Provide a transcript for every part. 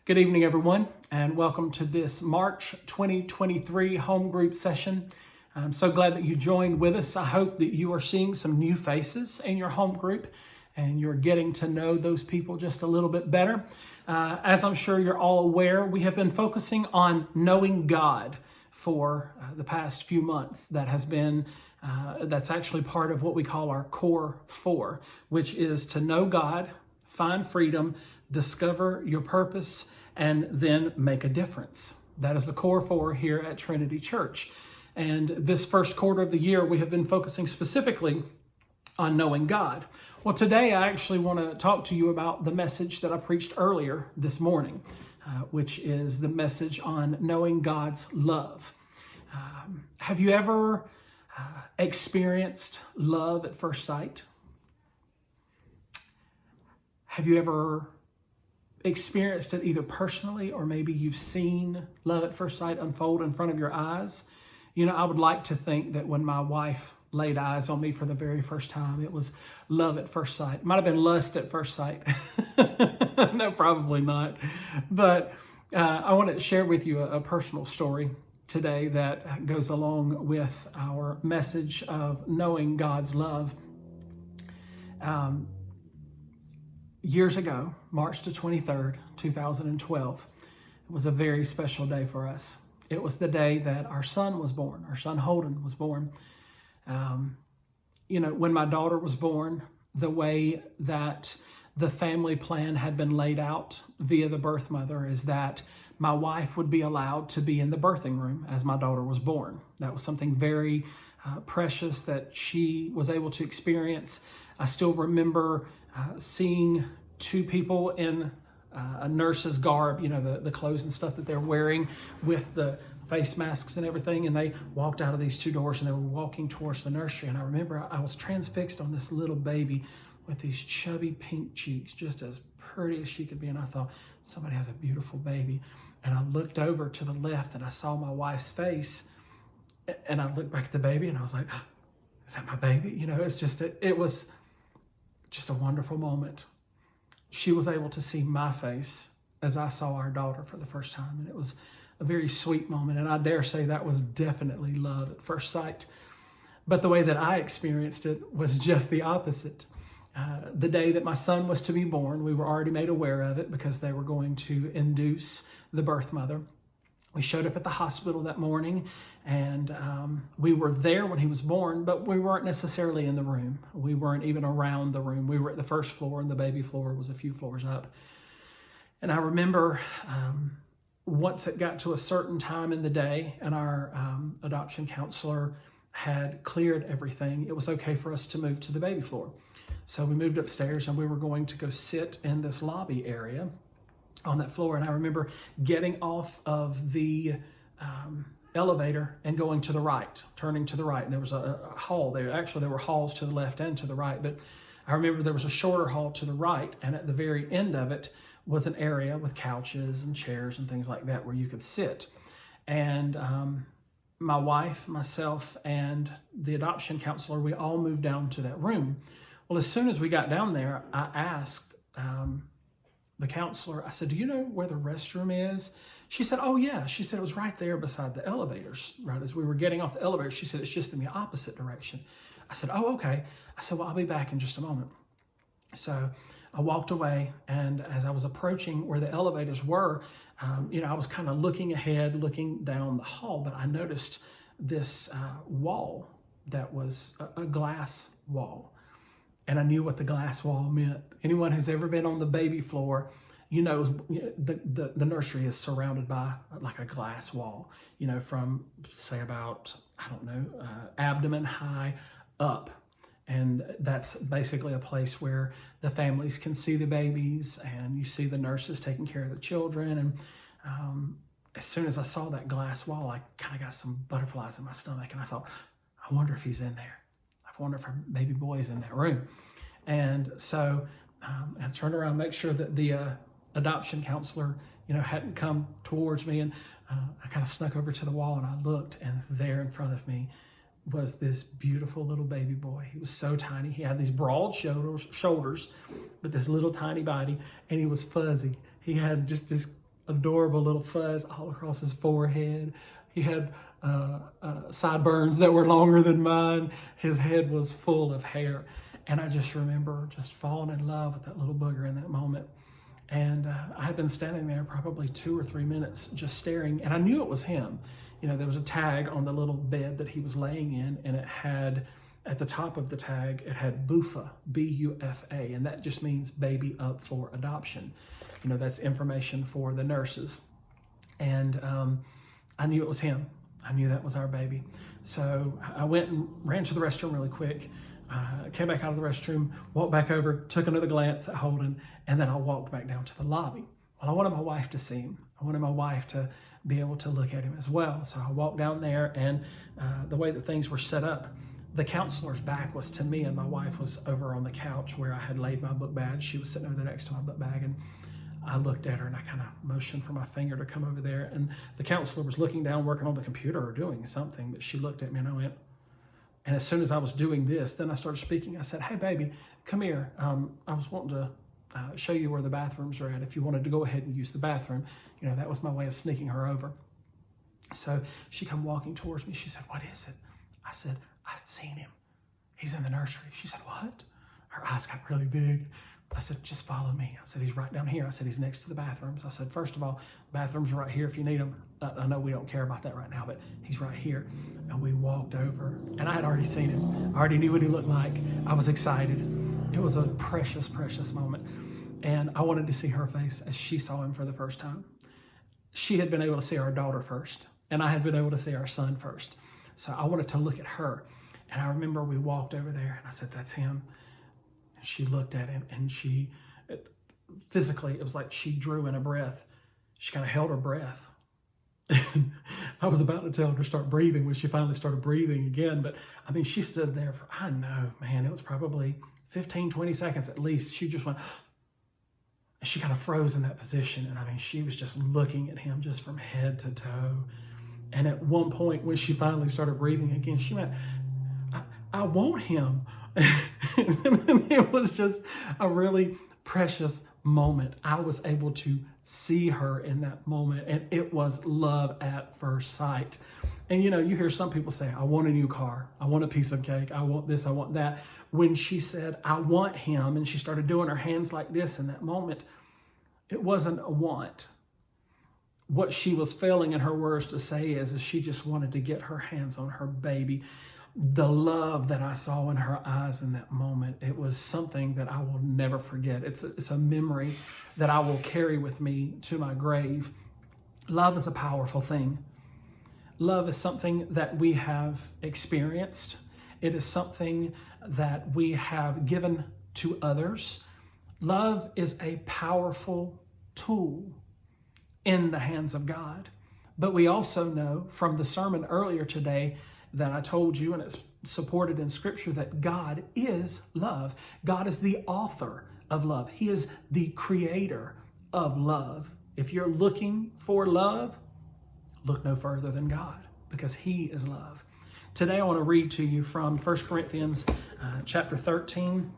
Good evening, everyone, and welcome to this March 2023 home group session. I'm so glad that you joined with us. I hope that you are seeing some new faces in your home group and you're getting to know those people just a little bit better. As I'm sure you're all aware, we have been focusing on knowing God for the past few months. That's actually part of what we call our core four, which is to know God, find freedom, discover your purpose, and then make a difference. That is the core four here at Trinity Church. And this first quarter of the year, we have been focusing specifically on knowing God. Well, today I actually want to talk to you about the message that I preached earlier this morning, which is the message on knowing God's love. Have you ever experienced love at first sight? Have you ever experienced it either personally or maybe you've seen love at first sight unfold in front of your eyes? You know, I would like to think that when my wife laid eyes on me for the very first time, it was love at first sight. It might have been lust at first sight. No, probably not. But I want to share with you a personal story today that goes along with our message of knowing God's love. Years ago, March the 23rd, 2012, it was a very special day for us. It was the day that our son was born. Our son Holden was born. When my daughter was born, the way that the family plan had been laid out via the birth mother is that my wife would be allowed to be in the birthing room as my daughter was born. That was something very precious that she was able to experience. I still remember seeing two people in a nurse's garb, the clothes and stuff that they're wearing with the face masks and everything. And they walked out of these two doors and they were walking towards the nursery. And I remember I was transfixed on this little baby with these chubby pink cheeks, just as pretty as she could be. And I thought, somebody has a beautiful baby. And I looked over to the left and I saw my wife's face. And I looked back at the baby and I was like, is that my baby? It was just a wonderful moment. She was able to see my face as I saw our daughter for the first time. And it was a very sweet moment. And I dare say that was definitely love at first sight. But the way that I experienced it was just the opposite. The day that my son was to be born, we were already made aware of it because they were going to induce the birth mother. We showed up at the hospital that morning and we were there when he was born, but we weren't necessarily in the room. We weren't even around the room. We were at the first floor and the baby floor was a few floors up. And I remember once it got to a certain time in the day and our adoption counselor had cleared everything, it was okay for us to move to the baby floor. So we moved upstairs and we were going to go sit in this lobby area on that floor. And I remember getting off of the elevator and going to the right, turning to the right. And there was a hall there. Actually, there were halls to the left and to the right. But I remember there was a shorter hall to the right. And at the very end of it was an area with couches and chairs and things like that where you could sit. And my wife, myself, and the adoption counselor, we all moved down to that room. Well, as soon as we got down there, I asked the counselor, I said, do you know where the restroom is? She said, oh yeah. She said, it was right there beside the elevators, right as we were getting off the elevator. She said, it's just in the opposite direction. I said, oh, okay. I said, well, I'll be back in just a moment. So I walked away, and as I was approaching where the elevators were, I was kind of looking ahead, looking down the hall, but I noticed this wall that was a glass wall. And I knew what the glass wall meant. Anyone who's ever been on the baby floor, the nursery is surrounded by like a glass wall, from say about, abdomen high up. And that's basically a place where the families can see the babies and you see the nurses taking care of the children. And as soon as I saw that glass wall, I kind of got some butterflies in my stomach. And I thought, I wonder if he's in there. I wonder if our baby boy is in that room. And so I turned around to make sure that the adoption counselor, hadn't come towards me. And I kind of snuck over to the wall and I looked, and there in front of me was this beautiful little baby boy. He was so tiny. He had these broad shoulders, but this little tiny body, and he was fuzzy. He had just this adorable little fuzz all across his forehead. He had sideburns that were longer than mine. His head was full of hair. And I just remember just falling in love with that little booger in that moment. And I had been standing there probably 2 or 3 minutes just staring, and I knew it was him. You know, there was a tag on the little bed that he was laying in, and it had, at the top of the tag, it had Bufa, B-U-F-A, and that just means baby up for adoption. You know, that's information for the nurses. And I knew it was him. I knew that was our baby. So I went and ran to the restroom really quick, came back out of the restroom, walked back over, took another glance at Holden, and then I walked back down to the lobby. Well, I wanted my wife to see him. I wanted my wife to be able to look at him as well. So I walked down there, and the way that things were set up, the counselor's back was to me, and my wife was over on the couch where I had laid my book bag. She was sitting over there next to my book bag, and I looked at her and I kind of motioned for my finger to come over there. And the counselor was looking down, working on the computer or doing something, but she looked at me and I went, and as soon as I was doing this, then I started speaking. I said, "Hey, baby, come here. I was wanting to show you where the bathrooms are at. If you wanted to go ahead and use the bathroom." You know, that was my way of sneaking her over. So she come walking towards me. She said, "What is it?" I said, "I've seen him. He's in the nursery." She said, "What?" Her eyes got really big. I said, "Just follow me." I said, "He's right down here." I said, "He's next to the bathrooms." I said, "First of all, bathrooms are right here if you need them. I know we don't care about that right now, but he's right here." And we walked over, and I had already seen him. I already knew what he looked like. I was excited. It was a precious, precious moment. And I wanted to see her face as she saw him for the first time. She had been able to see our daughter first, and I had been able to see our son first. So I wanted to look at her. And I remember we walked over there, and I said, "That's him." And she looked at him, and physically, it was like she drew in a breath. She kind of held her breath. I was about to tell her to start breathing when she finally started breathing again. But I mean, she stood there for, I know, man, it was probably 15, 20 seconds at least. She just went, she kind of froze in that position. And I mean, she was just looking at him just from head to toe. And at one point, when she finally started breathing again, she went, I want him. And it was just a really precious moment. I was able to see her in that moment, and it was love at first sight. And you know, you hear some people say, "I want a new car. I want a piece of cake. I want this. I want that." When she said, "I want him," and she started doing her hands like this in that moment, it wasn't a want. What she was failing in her words to say is she just wanted to get her hands on her baby. The love that I saw in her eyes in that moment, it was something that I will never forget. It's a memory that I will carry with me to my grave. Love is a powerful thing. Love is something that we have experienced. It is something that we have given to others. Love is a powerful tool in the hands of God. But we also know from the sermon earlier today that I told you, and it's supported in Scripture, that God is love. God is the author of love. He is the creator of love. If you're looking for love, look no further than God, because He is love. Today I want to read to you from 1 Corinthians chapter 13,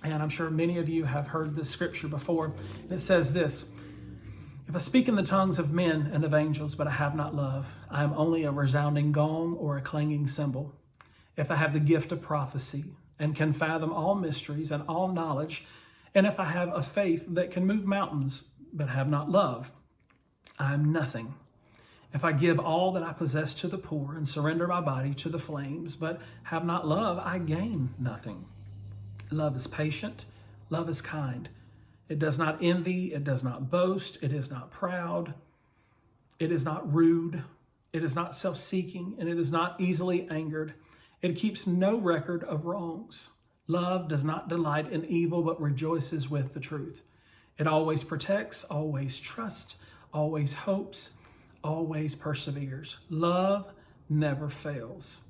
and I'm sure many of you have heard this scripture before. And it says this: "If I speak in the tongues of men and of angels, but I have not love, I am only a resounding gong or a clanging cymbal. If I have the gift of prophecy and can fathom all mysteries and all knowledge, and if I have a faith that can move mountains, but have not love, I am nothing. If I give all that I possess to the poor and surrender my body to the flames, but have not love, I gain nothing. Love is patient. Love is kind. It does not envy. It does not boast. It is not proud. It is not rude. It is not self-seeking, and it is not easily angered. It keeps no record of wrongs. Love does not delight in evil, but rejoices with the truth. It always protects, always trusts, always hopes, always perseveres. Love never fails.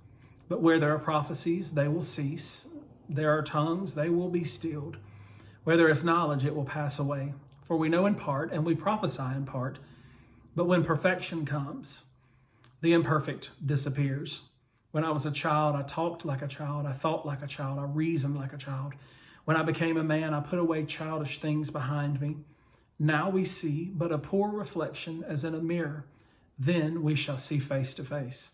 But where there are prophecies, they will cease. There are tongues, they will be stilled. Where there is knowledge, it will pass away. For we know in part, and we prophesy in part. But when perfection comes, the imperfect disappears. When I was a child, I talked like a child. I thought like a child. I reasoned like a child. When I became a man, I put away childish things behind me. Now we see but a poor reflection as in a mirror. Then we shall see face to face.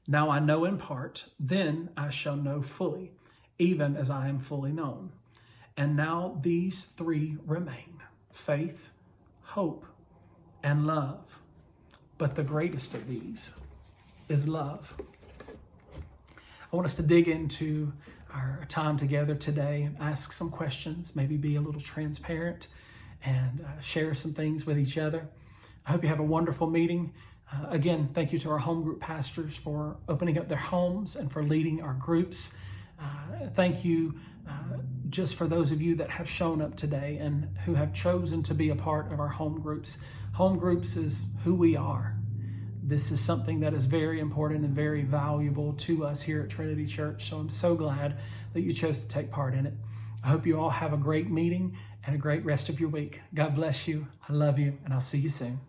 Now I know in part, then I shall know fully, even as I am fully known. And now these three remain: faith, hope, and love. But the greatest of these is love. I want us to dig into our time together today and ask some questions, maybe be a little transparent and share some things with each other. I hope you have a wonderful meeting. Again, thank you to our home group pastors for opening up their homes and for leading our groups. Thank you just for those of you that have shown up today and who have chosen to be a part of our home groups. Home groups is who we are. This is something that is very important and very valuable to us here at Trinity Church. So I'm so glad that you chose to take part in it. I hope you all have a great meeting and a great rest of your week. God bless you. I love you, and I'll see you soon.